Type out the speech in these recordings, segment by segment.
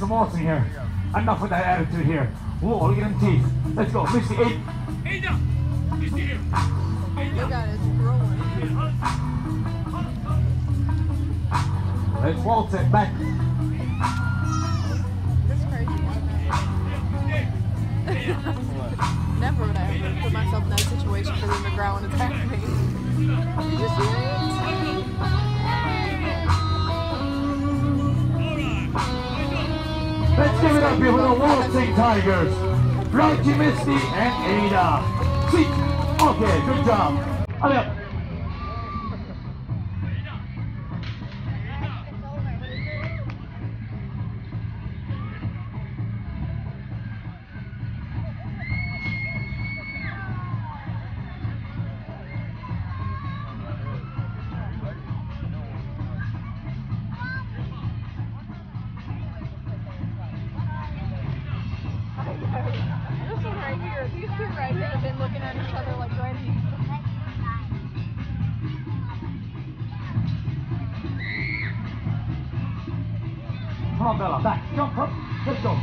some waltzing here. Enough with that attitude here. Whoa, look at them teeth. Let's go, Misty. Ada! Misty here! Look at it, it's growing. Let's waltz it back. That's crazy. Never would I ever put myself in that situation for them to growl and attack me. Did you see it? Let's give it up here for the waltzing tigers. Grouchy Misty and Ada. See? Okay, good job. Allez up. This one right here, these two right here have been looking at each other like ready. Come on, Bella, back. Jump up. Let's go.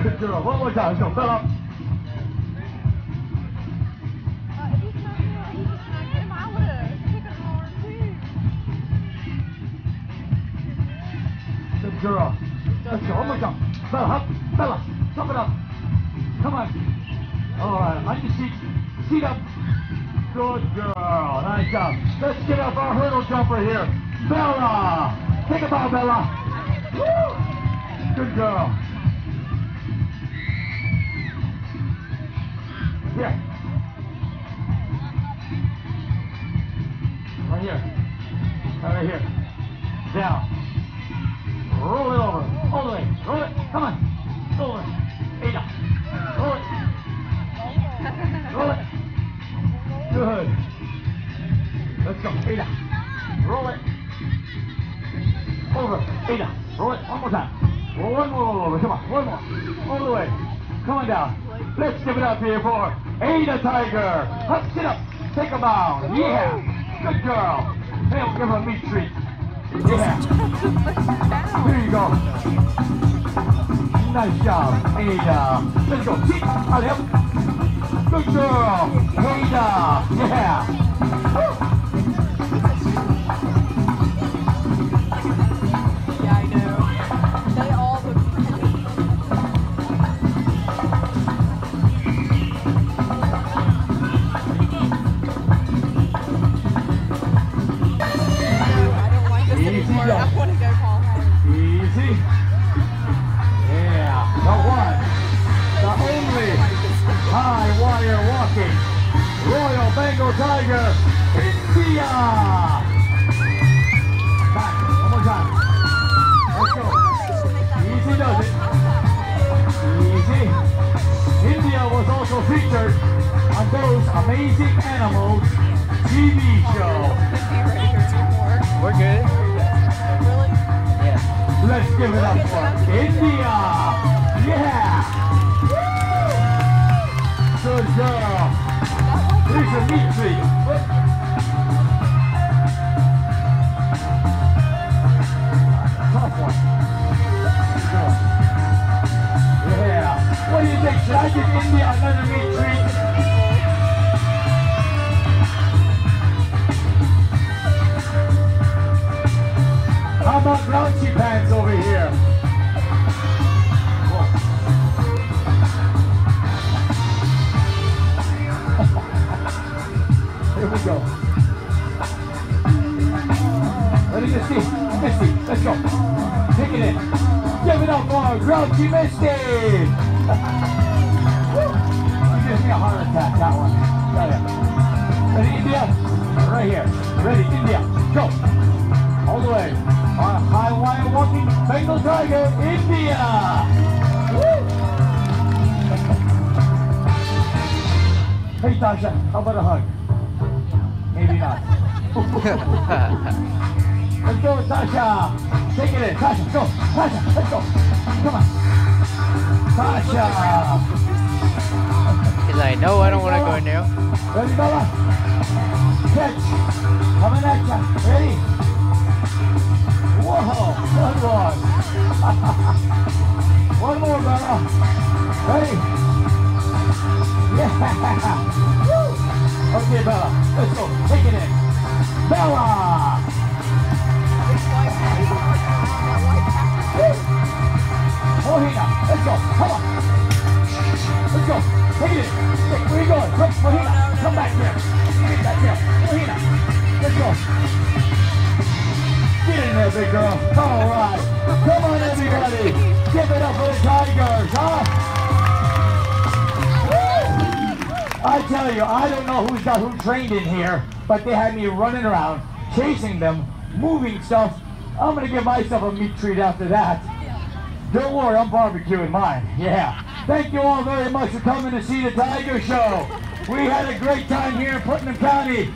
Good girl. One more time. Let's go, Bella. If he smacked him, I would have taken him hard too. Good girl. Let's go. One more time. Bella, up. Bella, jump it up. Come on. All right. On your seat. Seat up. Good girl. Nice job. Let's get up our hurdle jumper here. Bella. Take a bow, Bella. Woo. Good girl. Here. Right here. Right here. Down. Roll it over. All the way. Roll it. Come on. Over. Ada. Roll it. Roll it. Good. Let's go. Ada. Roll it. Over. Ada. Roll it. One more time. One more over. Come on. One more. All the way. Come on down. Let's give it up here for Ada Tiger. Let's sit up. Take a bow. Yeah. Good girl. Hey, we'll give her a meat treat. Yeah. Here you go. Nice job, Ada. Let's go. Keep. Allez, up. Good girl. Ada. Yeah. Woo. Yeah, I know. They all look pretty. I want to go Paul Howard. Easy. Yeah. The one. The only. High wire walking. Royal Bengal Tiger. India. Back. One more time. Let's go. Easy does it. Easy. India was also featured on those Amazing Animals TV show. We're good. Really? Yeah. Let's give it up for India. Yeah. Good girl. Here's a meat treat. Tough one. Good. Yeah. What do you think? Should I give India another meat treat? How about Grouchy Pants over here? Whoa. Here we go. Ready, Misty? Misty, let's go. Take it in. Give it up for Grouchy Misty! Woo! It gives me a heart attack, that one. Got it. Ready, India? Right here. Ready, India. Go. All the way. On a high wire walking Bengal Tiger, India! Woo! Hey Tasha, how about a hug? Maybe not. Let's go, Tasha! Take it in, Tasha, go! Tasha, let's go! Come on! Tasha! He's like, no, I don't want to go now. Ready, Bella? Catch. Coming at ya. Ready? Whoa, good one. One more, Bella. Ready? Yeah. Woo. Okay, Bella. Let's go. Take it in. Bella. Mohina, let's go. Come on. Let's go. Take it in. Hey, where you going? Come, Mohina. Come back here. Get back here. Mohina. Let's go. Get in there, big girl. All right. Come on, everybody. Give it up for the Tigers, huh? Woo! I tell you, I don't know who trained in here, but they had me running around, chasing them, moving stuff. I'm going to give myself a meat treat after that. Don't worry, I'm barbecuing mine. Yeah. Thank you all very much for coming to see the Tiger Show. We had a great time here in Putnam County.